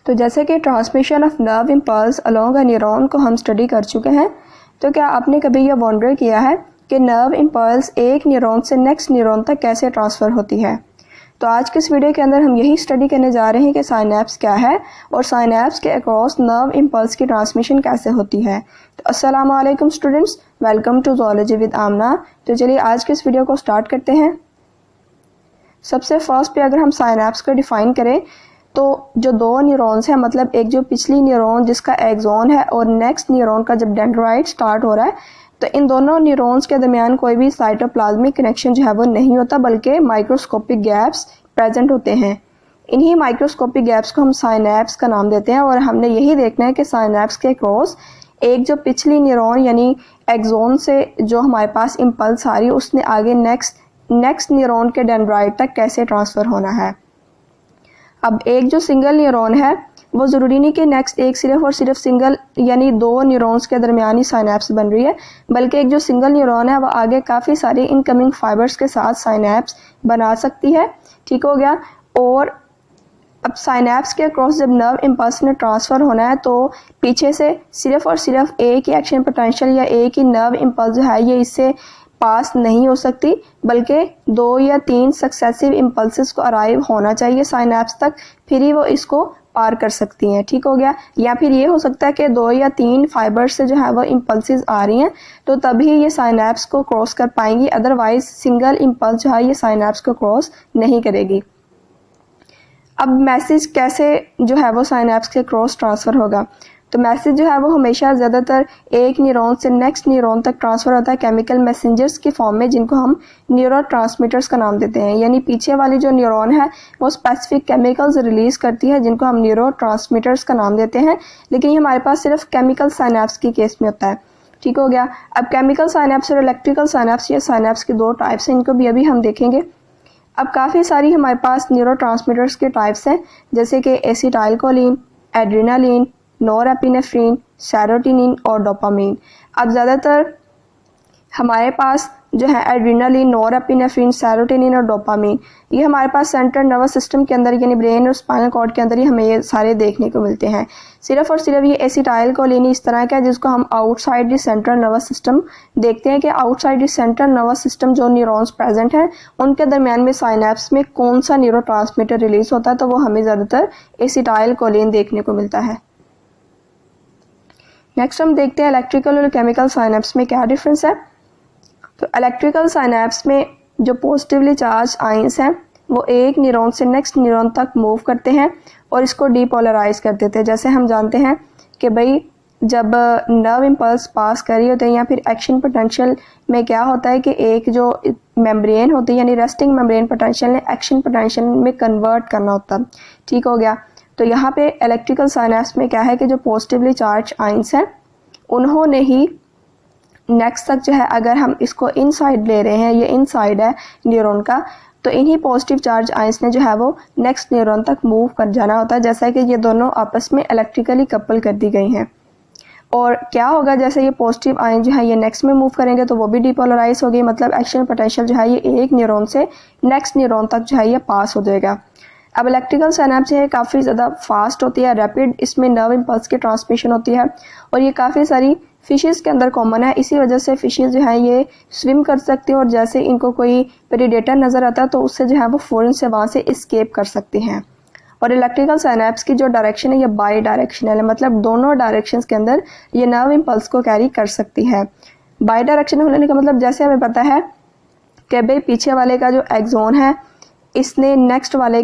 तो जैसे कि transmission of nerve impulse along a neuron को हम स्टडी कर चुके हैं, तो क्या आपने कभी यह वॉन्डर किया है कि नर्व इम्पल्स एक न्यूरॉन से नेक्स्ट न्यूरॉन तक कैसे ट्रांसफ़र होती है। तो आज के इस वीडियो के अंदर हम यही स्टडी करने जा रहे हैं कि साइनैप्स क्या है और साइनैप्स के अक्रॉस नर्व इम्पल्स की ट्रांसमिशन कैसे होती है। तो अस्सलाम वालेकुम students, welcome to zoology with Amna. तो चलिए आज के इस वीडियो को स्टार्ट करते हैं। सबसे फर्स्ट पे अगर हम साइनैप्स को डिफ़ाइन करें तो जो दो न्यूरॉन्स हैं, मतलब एक जो पिछली न्यूरॉन जिसका एक्सॉन है और नेक्स्ट न्यूरॉन का जब डेंड्राइट स्टार्ट हो रहा है, तो इन दोनों न्यूरॉन्स के दरमियान कोई भी साइटोप्लाज्मिक कनेक्शन जो है वो नहीं होता, बल्कि माइक्रोस्कोपिक गैप्स प्रेजेंट होते हैं। इन्हीं माइक्रोस्कोपिक गैप्स को हम साइनैप्स का नाम देते हैं और हमने यही देखना है कि साइनैप्स के क्रॉस एक जो पिछली न्यूरॉन यानी एक्सॉन से जो हमारे पास इम्पल्स आ रही है, उसने आगे नेक्स्ट न्यूरॉन के डेंड्राइट तक कैसे ट्रांसफ़र होना है। अब एक जो सिंगल न्यूरॉन है वो ज़रूरी नहीं कि नेक्स्ट एक सिर्फ और सिर्फ सिंगल यानी दो न्यूरॉन्स के दरमियान ही साइनैप्स बन रही है, बल्कि एक जो सिंगल न्यूरॉन है वो आगे काफ़ी सारे इनकमिंग फाइबर्स के साथ साइनैप्स बना सकती है। ठीक हो गया। और अब साइनैप्स के अक्रॉस जब नर्व इम्पल्स ने ट्रांसफ़र होना है तो पीछे से सिर्फ और सिर्फ एक ही एक्शन पोटेंशियल या एक ही नर्व इम्पल्स जो है ये इससे पास नहीं हो सकती, बल्कि 2 या 3 सक्सेसिव इम्पल्सेस को अराइव होना चाहिए साइनैप्स तक, फिर ही वो इसको पार कर सकती हैं। ठीक हो गया। या फिर ये हो सकता है कि 2 या 3 फाइबर्स से जो है वो इम्पल्सेस आ रही हैं तो तभी ये साइनैप्स को क्रॉस कर पाएंगी, अदरवाइज सिंगल इम्पल्स जो है ये साइनैप्स को क्रॉस नहीं करेगी। अब मैसेज कैसे जो है वो साइनैप्स के क्रॉस ट्रांसफ़र होगा, तो मैसेज जो है वो हमेशा ज़्यादातर एक न्यूरॉन से नेक्स्ट न्यूरॉन तक ट्रांसफ़र होता है केमिकल मैसेंजर्स की फॉर्म में, जिनको हम न्यूरोट्रांसमीटर्स का नाम देते हैं। यानी पीछे वाली जो न्यूरॉन है वो स्पेसिफिक केमिकल्स रिलीज़ करती है जिनको हम न्यूरोट्रांसमीटर्स का नाम देते हैं, लेकिन ये हमारे पास सिर्फ केमिकल साइनैप्स की केस में होता है। ठीक हो गया। अब केमिकल साइनैप्स और इलेक्ट्रिकल साइनैप्स, ये साइनैप्स की 2 टाइप्स हैं, इनको भी अभी हम देखेंगे। अब काफ़ी सारी हमारे पास न्यूरोट्रांसमीटर्स के टाइप्स हैं, जैसे कि एसिटाइलकोलिन, एड्रेनालिन, नॉरएपिनेफ्रिन, सेरोटोनिन और डोपामिन। अब ज़्यादातर हमारे पास जो है एड्रेनालिन, नॉरएपिनेफ्रिन, सेरोटोनिन और डोपामिन, ये हमारे पास सेंट्रल नर्वस सिस्टम के अंदर यानी ब्रेन और स्पाइनल कॉर्ड के अंदर ही हमें ये सारे देखने को मिलते हैं। सिर्फ और सिर्फ ये एसिटाइलकोलिन इस तरह का है जिसको हम outside the central nervous system देखते हैं कि outside the central nervous system जो न्यूरॉन्स प्रेजेंट हैं उनके दरमियान में साइनैप्स में कौन सा न्यूरोट्रांसमीटर रिलीज होता है, तो वो हमें ज़्यादातर एसिटाइलकोलिन देखने को मिलता है। नेक्स्ट हम देखते हैं इलेक्ट्रिकल और केमिकल साइनैप्स में क्या डिफरेंस है। तो इलेक्ट्रिकल साइनैप्स में जो पॉजिटिवली चार्ज आयंस हैं वो एक न्यूरॉन से नेक्स्ट न्यूरॉन तक मूव करते हैं और इसको डीपोलराइज कर देते हैं। जैसे हम जानते हैं कि भाई जब नर्व इम्पल्स पास कर रही होते हैं या फिर एक्शन पोटेंशियल में क्या होता है कि एक जो मेम्ब्रेन होती है यानी रेस्टिंग मेम्ब्रेन पोटेंशियल ने एक्शन पोटेंशियल में कन्वर्ट करना होता है। ठीक हो गया। तो यहाँ पे इलेक्ट्रिकल साइनैप्स में क्या है कि जो पॉजिटिवली चार्ज आयंस हैं उन्होंने ही नेक्स्ट तक जो है, अगर हम इसको इनसाइड ले रहे हैं, ये इनसाइड है न्यूरॉन का, तो इन्हीं पॉजिटिव चार्ज आयंस ने जो है वो नेक्स्ट न्यूरॉन तक मूव कर जाना होता है, जैसा कि ये दोनों आपस में इलेक्ट्रिकली कपल कर दी गई हैं। और क्या होगा, जैसे ये पॉजिटिव आयन जो है ये नेक्स्ट में मूव करेंगे तो वो भी डिपोलराइज होगी, मतलब एक्शन पोटेंशियल जो है ये एक न्यूरॉन से नेक्स्ट न्यूरॉन तक जो है ये पास हो जाएगा। अब इलेक्ट्रिकल साइनैप्स है काफ़ी ज़्यादा फास्ट होती है, रैपिड इसमें नर्व इम्पल्स की ट्रांसमिशन होती है और ये काफ़ी सारी फिशेस के अंदर कॉमन है। इसी वजह से फिशेस जो है ये स्विम कर सकती हैं और जैसे इनको कोई प्रेडेटर नज़र आता है तो उससे जो है वो फ़ौरन से वहाँ से एस्केप कर सकती हैं। और इलेक्ट्रिकल साइनैप्स की जो डायरेक्शन है ये बाई डायरेक्शनल है, मतलब दोनों डायरेक्शंस के अंदर ये नर्व इम्पल्स को कैरी कर सकती है। बाई डायरेक्शनल होने का मतलब जैसे हमें पता है कि भाई पीछे वाले का जो एक्सॉन है इसने नेक्स्ट वाले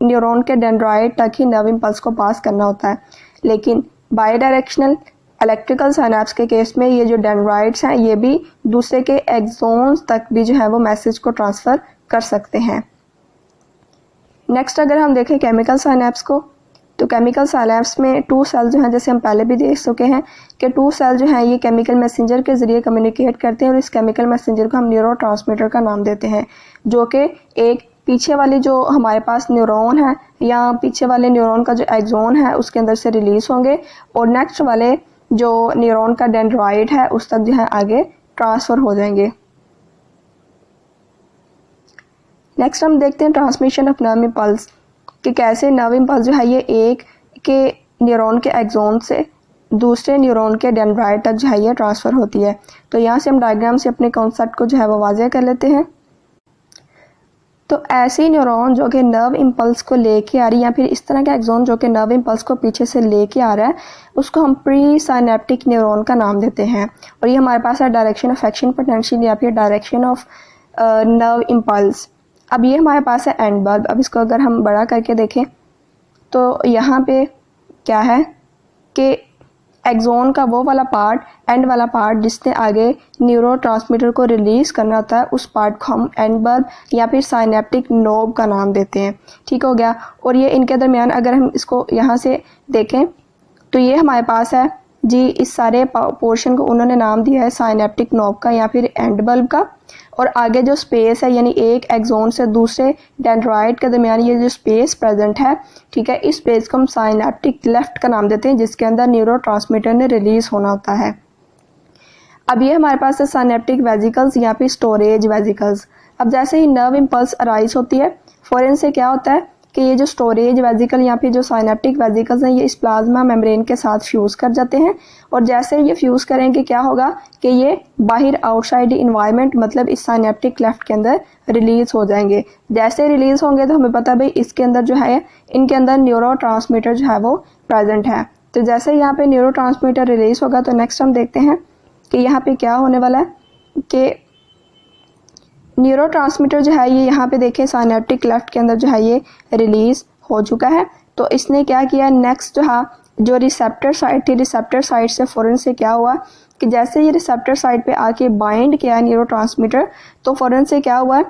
न्यूरॉन के डेंड्राइट तक ही नर्व इम्पल्स को पास करना होता है, लेकिन बाई डायरेक्शनल इलेक्ट्रिकल साइनैप्स के केस में ये जो डेंड्राइट्स हैं ये भी दूसरे के एक्सॉन्स तक भी जो है वो मैसेज को ट्रांसफ़र कर सकते हैं। नेक्स्ट अगर हम देखें केमिकल साइनैप्स को, तो केमिकल साइनैप्स में 2 सेल जो हैं, जैसे हम पहले भी देख चुके हैं कि 2 सेल जो हैं ये केमिकल मैसेंजर के ज़रिए कम्युनिकेट करते हैं और इस केमिकल मैसेंजर को हम न्यूरोट्रांसमीटर का नाम देते हैं, जो कि एक पीछे वाली जो हमारे पास न्यूरॉन है या पीछे वाले न्यूरॉन का जो एक्सॉन है उसके अंदर से रिलीज़ होंगे और नेक्स्ट वाले जो न्यूरॉन का डेंड्राइट है उस तक जो है आगे ट्रांसफ़र हो जाएंगे। नेक्स्ट हम देखते हैं ट्रांसमिशन ऑफ नर्व इम्पल्स। कि कैसे नर्व इम्पल्स जो है ये एक के न्यूरॉन के एक्सोन से दूसरे न्यूरॉन के डेंड्राइट तक जो है ये ट्रांसफ़र होती है। तो यहाँ से हम डायग्राम से अपने कॉन्सेप्ट को जो है वो वाज़ेह कर लेते हैं। तो ऐसी न्यूरॉन जो कि नर्व इम्पल्स को लेके आ रही है या फिर इस तरह का एक्सोन जो कि नर्व इम्पल्स को पीछे से लेके आ रहा है, उसको हम प्री साइनेप्टिक न्यूरॉन का नाम देते हैं। और ये हमारे पास है डायरेक्शन ऑफ एक्शन पोटेंशियल या फिर डायरेक्शन ऑफ नर्व इम्पल्स। अब ये हमारे पास है एंड बल्ब। अब इसको अगर हम बड़ा करके देखें तो यहाँ पे क्या है कि एक्सोन का वो वाला पार्ट, एंड वाला पार्ट जिसने आगे न्यूरोट्रांसमीटर को रिलीज़ करना होता है, उस पार्ट को हम एंड बल्ब या फिर साइनेप्टिक नोब का नाम देते हैं। ठीक हो गया। और ये इनके दरमियान अगर हम इसको यहाँ से देखें तो ये हमारे पास है जी, इस सारे पोर्शन को उन्होंने नाम दिया है साइनेप्टिक नोब का या फिर एंड बल्ब का। और आगे जो स्पेस है यानी एक एक्सोन से दूसरे डेंड्राइट के दरमियान ये जो स्पेस प्रेजेंट है, ठीक है, इस स्पेस को हम साइनेप्टिक लेफ्ट का नाम देते हैं, जिसके अंदर न्यूरोट्रांसमीटर ने रिलीज होना होता है। अब ये हमारे पास है साइनेप्टिक वेजिकल्स या फिर स्टोरेज वेजिकल्स। अब जैसे ही नर्व इम्पल्स अराइज होती है, फौरन से क्या होता है कि ये जो स्टोरेज वेजिकल या फिर जो साइनेप्टिक वेजिकल्स हैं ये इस प्लाज्मा मेम्ब्रेन के साथ फ्यूज़ कर जाते हैं। और जैसे ये फ्यूज़ करेंगे क्या होगा कि ये बाहर आउटसाइड इन्वायरमेंट मतलब इस साइनेप्टिक क्लेफ्ट के अंदर रिलीज़ हो जाएंगे। जैसे रिलीज़ होंगे तो हमें पता है भाई इसके अंदर जो है इनके अंदर न्यूरोट्रांसमीटर जो है वो प्रेजेंट है। तो जैसे यहाँ पे न्यूरोट्रांसमीटर रिलीज़ होगा तो नेक्स्ट हम देखते हैं कि यहाँ पे क्या होने वाला है कि न्यूरोट्रांसमीटर जो है ये यहाँ पे देखें साइनेप्टिक क्लेफ्ट के अंदर जो है ये रिलीज़ हो चुका है। तो इसने क्या किया, नेक्स्ट जो है जो रिसेप्टर साइट थी, रिसेप्टर साइट से फ़ौरन से क्या हुआ कि जैसे ये रिसेप्टर साइट पे आके बाइंड किया न्यूरोट्रांसमीटर, तो फ़ौरन से क्या हुआ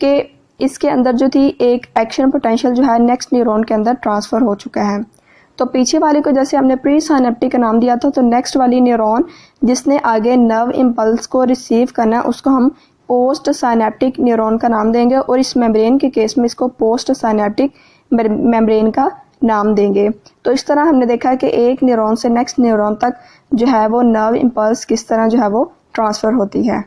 कि इसके अंदर जो थी एक एक्शन पोटेंशियल जो है नेक्स्ट न्यूरॉन के अंदर ट्रांसफ़र हो चुका है। तो पीछे वाले को जैसे हमने प्री साइनेप्टिक का नाम दिया था, तो नेक्स्ट वाली न्यूरॉन जिसने आगे नर्व इम्पल्स को रिसीव करना है उसको हम पोस्ट साइनेप्टिक न्यूरॉन का नाम देंगे। और इस मेम्ब्रेन के केस में इसको पोस्ट साइनेप्टिक मेम्ब्रेन का नाम देंगे। तो इस तरह हमने देखा कि एक न्यूरॉन से नेक्स्ट न्यूरॉन तक जो है वो नर्व इम्पल्स किस तरह जो है वो ट्रांसफ़र होती है।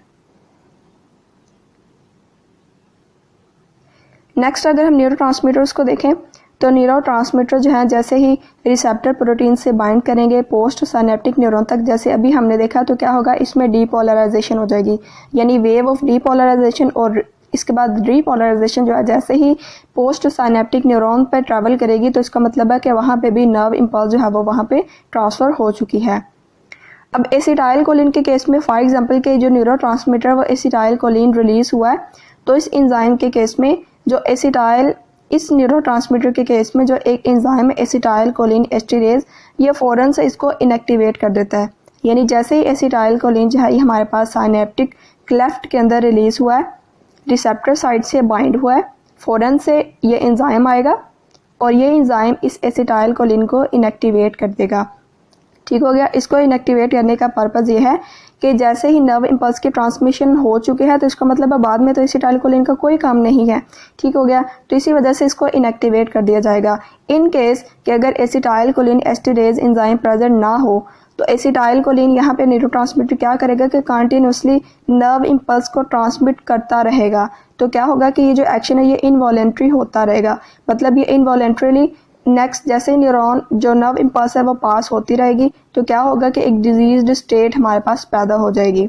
नेक्स्ट अगर हम न्यूरोट्रांसमीटर्स को देखें तो न्यूरोट्रांसमीटर जो है जैसे ही रिसेप्टर प्रोटीन से बाइंड करेंगे पोस्ट साइनेप्टिक न्यूरॉन तक, जैसे अभी हमने देखा, तो क्या होगा इसमें डीपोलराइजेशन हो जाएगी, यानी वेव ऑफ डीपोलराइजेशन। और इसके बाद डीपोलराइजेशन जो है जैसे ही पोस्ट साइनेप्टिक न्यूरॉन पर ट्रैवल करेगी तो इसका मतलब है कि वहाँ पे भी नर्व इम्पल्स जो है वो वहाँ पे ट्रांसफ़र हो चुकी है। अब एसिटाइल कोलिन के केस में फॉर एग्जांपल के जो न्यूरोट्रांसमीटर वो एसिटाइल कोलिन रिलीज़ हुआ है, तो इस एंजाइम के केस में जो एसिटाइल इस न्यूरोट्रांसमीटर के केस में जो एक एंजाइम एसिटाइल कोलिन एस्टिरेज ये फ़ौरन से इसको इनएक्टिवेट कर देता है। यानी जैसे ही एसिटाइल कोलिन जो है ये हमारे पास साइनेप्टिक क्लेफ्ट के अंदर रिलीज़ हुआ है, रिसेप्टर साइट से बाइंड हुआ है, फ़ौरन से ये एंजाइम आएगा और ये एंजाइम इस एसिटाइल कोलिन को इनएक्टिवेट कर देगा। ठीक हो गया। इसको इनएक्टिवेट करने का पर्पज़ ये है कि जैसे ही नर्व इम्पल्स की ट्रांसमिशन हो चुके हैं तो इसका मतलब है बाद में तो एसिटाइल कोलिन का कोई काम नहीं है। ठीक हो गया। तो इसी वजह से इसको इनएक्टिवेट कर दिया जाएगा। इन केस कि अगर एसिटाइल कोलिन एस्टिरेज एंजाइम प्रेजेंट ना हो तो एसिटाइल कोलिन यहाँ पे न्यूरोट्रांसमीटर क्या करेगा कि कंटिन्यूसली नर्व इम्पल्स को ट्रांसमिट करता रहेगा। तो क्या होगा कि ये जो एक्शन है ये इनवॉलेंट्री होता रहेगा, मतलब ये इनवॉलेंट्रीली नेक्स्ट जैसे न्यूरॉन जो नर्व इम्पल्स है वो पास होती रहेगी तो क्या होगा कि एक डिजीज्ड स्टेट हमारे पास पैदा हो जाएगी।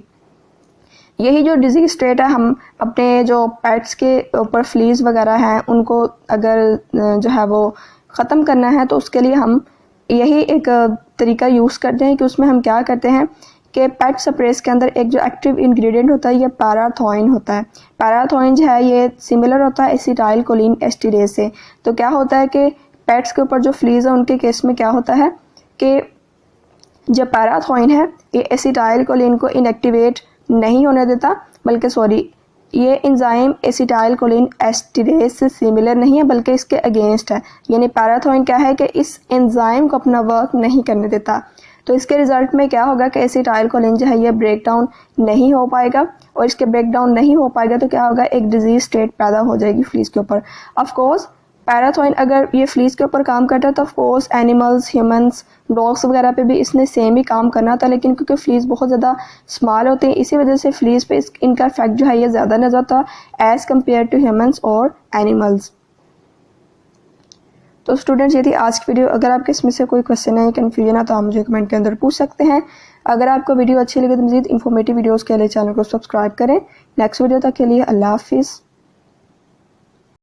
यही जो डिजीज स्टेट है हम अपने जो पेट्स के ऊपर फ्लीज वगैरह हैं उनको अगर जो है वो ख़त्म करना है तो उसके लिए हम यही एक तरीका यूज़ करते हैं कि उसमें हम क्या करते हैं कि पेट स्प्रेस के अंदर एक जो एक्टिव इंग्रेडिएंट होता है ये पैराथोइन होता है। पैराथोइन जो है ये सिमिलर होता है एसिटाइल कोलिन एस्टिरेज से। तो क्या होता है कि पेट्स के ऊपर जो फ्लीज है उनके केस में क्या होता है कि जो पैराथोइन है ये एसिटाइल कोलिन को इनएक्टिवेट नहीं होने देता, बल्कि ये एंजाइम एसिटाइल कोलिन एस्टिरेज से सिमिलर नहीं है बल्कि इसके अगेंस्ट है। यानी पैराथोइन क्या है कि इस एंजाइम को अपना वर्क नहीं करने देता। तो इसके रिजल्ट में क्या होगा कि एसिटाइल कोलिन जो है ये ब्रेक डाउन नहीं हो पाएगा और इसके ब्रेक डाउन नहीं हो पाएगा तो क्या होगा एक डिजीज स्टेट पैदा हो जाएगी फ्लीज के ऊपर। ऑफ कोर्स पैराथोइन अगर ये फ्लीज के ऊपर काम करता है तो of course animals, humans, dogs वगैरह पे भी इसने सेम ही काम करना था, लेकिन क्योंकि फ्लीज बहुत ज़्यादा स्मॉल होते हैं इसी वजह से फ्लीज पे इनका इफेक्ट जो है ये ज़्यादा नजर आता है एज़ कम्पेयर टू ह्यूमंस और एनिमल्स। तो स्टूडेंट्स, यदि आज की वीडियो अगर आपके इसमें से कोई क्वेश्चन है, कन्फ्यूजन है, तो आप मुझे कमेंट के अंदर पूछ सकते हैं। अगर आपको वीडियो अच्छी लगे तो मज़ीद इन्फॉर्मेटिव वीडियोज़ के लिए चैनल को सब्सक्राइब करें। नेक्स्ट वीडियो तक के लिए अल्लाह हाफिज़।